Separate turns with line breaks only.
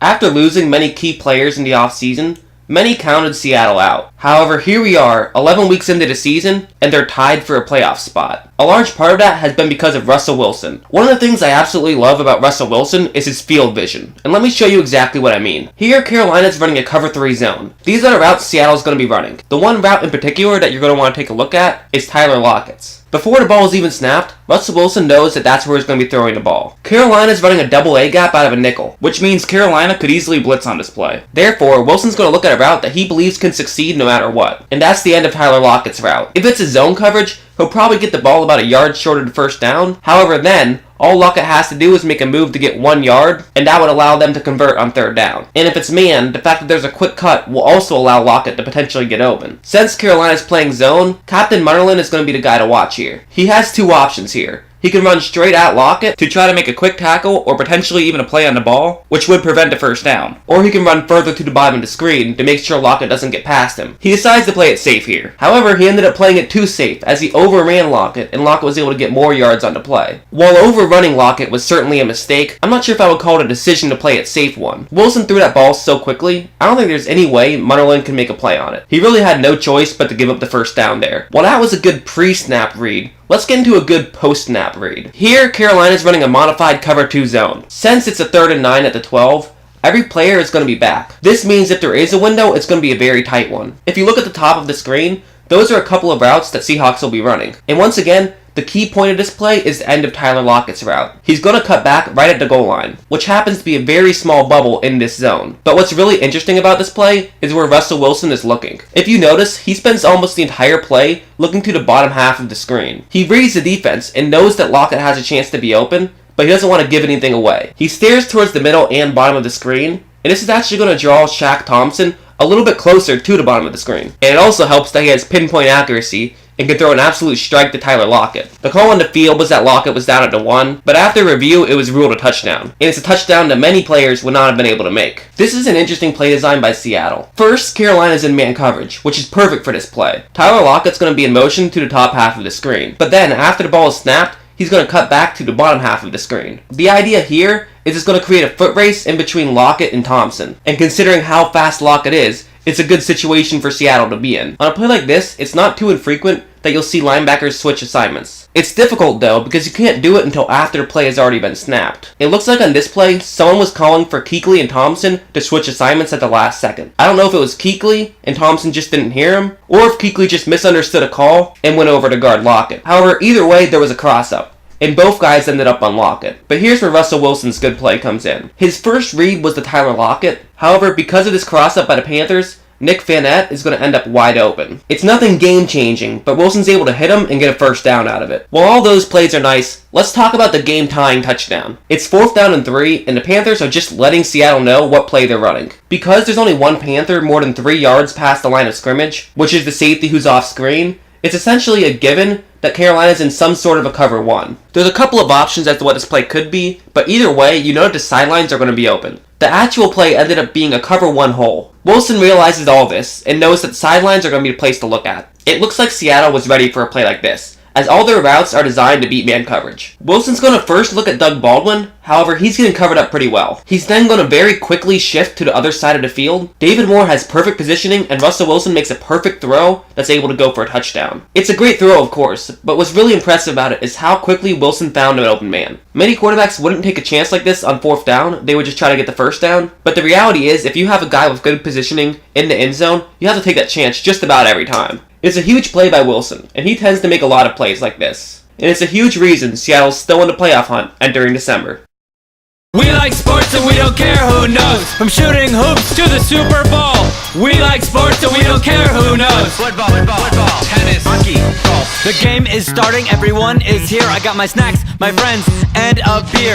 After losing many key players in the offseason, many counted Seattle out. However, here we are, 11 weeks into the season, and they're tied for a playoff spot. A large part of that has been because of Russell Wilson. One of the things I absolutely love about Russell Wilson is his field vision, and let me show you exactly what I mean. Here, Carolina's running a cover 3 zone. These are the routes Seattle's going to be running. The one route in particular that you're going to want to take a look at is Tyler Lockett's. Before the ball is even snapped, Russell Wilson knows that that's where he's going to be throwing the ball. Carolina's running a double A gap out of a nickel,
which means Carolina could easily blitz on this play.
Therefore, Wilson's going to look at a route that he believes can succeed no matter what. And that's the end of Tyler Lockett's route. If it's a zone coverage, he'll probably get the ball about a yard short of the first down. However, then, all Lockett has to do is make a move to get 1 yard, and that would allow them to convert on third down. And if it's man, the fact that there's a quick cut will also allow Lockett to potentially get open. Since Carolina's playing zone, Captain Munnerlyn is going to be the guy to watch here. He has 2 options here. He can run straight at Lockett
to try to make a quick tackle or potentially even a play on the ball, which would prevent a first down.
Or he can run further to the bottom of the screen to make sure Lockett doesn't get past him. He decides to play it safe here. However, he ended up playing it too safe as he overran Lockett and Lockett was able to get more yards on the play. While overrunning Lockett was certainly a mistake, I'm not sure if I would call it a decision to play it safe one. Wilson threw that ball so quickly, I don't think there's any way Munnerlyn can make a play on it. He really had no choice but to give up the first down there. While that was a good pre-snap read, let's get into a good post-snap read. Here, Carolina's running a modified cover 2 zone. Since it's a 3rd and 9 at the 12, every player is going to be back. This means if there is a window, it's going to be a very tight one. If you look at the top of the screen, those are a couple of routes that Seahawks will be running. And once again, the key point of this play is the end of Tyler Lockett's route. He's going to cut back right at the goal line, which happens to be a very small bubble in this zone. But what's really interesting about this play is where Russell Wilson is looking. If you notice, he spends almost the entire play looking to the bottom half of the screen. He reads the defense and knows that Lockett has a chance to be open, but he doesn't want to give anything away. He stares towards the middle and bottom of the screen, and this is actually going to draw Shaq Thompson a little bit closer to the bottom of the screen. And it also helps that he has pinpoint accuracy and can throw an absolute strike to Tyler Lockett. The call on the field was that Lockett was down at the 1, but after review, it was ruled a touchdown. And it's a touchdown that many players would not have been able to make. This is an interesting play design by Seattle. First, Carolina's in man coverage, which is perfect for this play. Tyler Lockett's going to be in motion to the top half of the screen. But then, after the ball is snapped, he's going to cut back to the bottom half of the screen. The idea here is it's going to create a foot race in between Lockett and Thompson. And considering how fast Lockett is, it's a good situation for Seattle to be in. On a play like this, it's not too infrequent that you'll see linebackers switch assignments. It's difficult though because you can't do it until after the play has already been snapped. It looks like on this play, someone was calling for Kuechly and Thompson to switch assignments at the last second. I don't know if it was Kuechly and Thompson just didn't hear him, or if Kuechly just misunderstood a call and went over to guard Lockett. However, either way, there was a cross-up, and both guys ended up on Lockett. But here's where Russell Wilson's good play comes in. His first read was to Tyler Lockett. However, because of this cross-up by the Panthers, Nick Vannett is going to end up wide open. It's nothing game-changing, but Wilson's able to hit him and get a first down out of it. While all those plays are nice, let's talk about the game-tying touchdown. It's 4th down and 3, and the Panthers are just letting Seattle know what play they're running. Because there's only one Panther more than 3 yards past the line of scrimmage, which is the safety who's off screen, it's essentially a given that Carolina's in some sort of a cover 1. There's a couple of options as to what this play could be, but either way, you know that the sidelines are going to be open. The actual play ended up being a cover 1 hole. Wilson realizes all this and knows that the sidelines are going to be the place to look at. It looks like Seattle was ready for a play like this, as all their routes are designed to beat man coverage. Wilson's going to first look at Doug Baldwin, however he's getting covered up pretty well. He's then going to very quickly shift to the other side of the field. David Moore has perfect positioning and Russell Wilson makes a perfect throw that's able to go for a touchdown. It's a great throw of course, but what's really impressive about it is how quickly Wilson found an open man. Many quarterbacks wouldn't take a chance like this on 4th down, they would just try to get the first down, but the reality is if you have a guy with good positioning in the end zone, you have to take that chance just about every time. It's a huge play by Wilson, and he tends to make a lot of plays like this. And it's a huge reason Seattle's still in the playoff hunt entering December.
We like sports and we don't care who knows. From shooting hoops to the Super Bowl. We like sports and we don't care who knows.
Football, tennis, hockey, golf.
The game is starting, everyone is here. I got my snacks, my friends, and a beer.